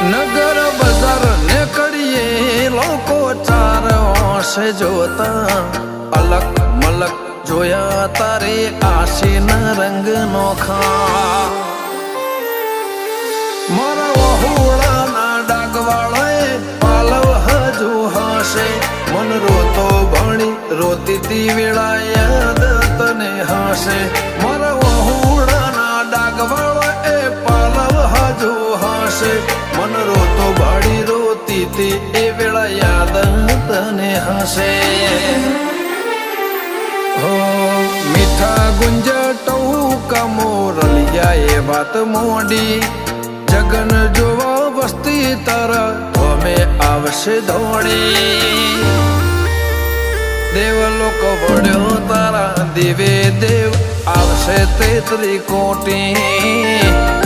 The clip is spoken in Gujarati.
નગર બજાર ને કડીએ લોકો ચાર ઓશે જોતા અલક મલક જોયા તારે આશીના રંગ નોખા મારા વહુડાના ડાગવાળાએ પાલવ હજુ હશે મન રોતો ભણી રોતી તી વેળા યાદ તને હશે મારા વહુડાના ડાગવાળાએ પાલવ હજુ હશે મન રોતો ભાડી રોતી તી એ વેળા યાદ તને હશે મીઠા ગુંજા ટૌકા મોરલિયા એ વાત મોડી જગન જોવા વસ્તી તારા અમે આવશે દોડી દેવલોક વળ્યો તારા દેવે દેવ આવશે તેત્રી કોટી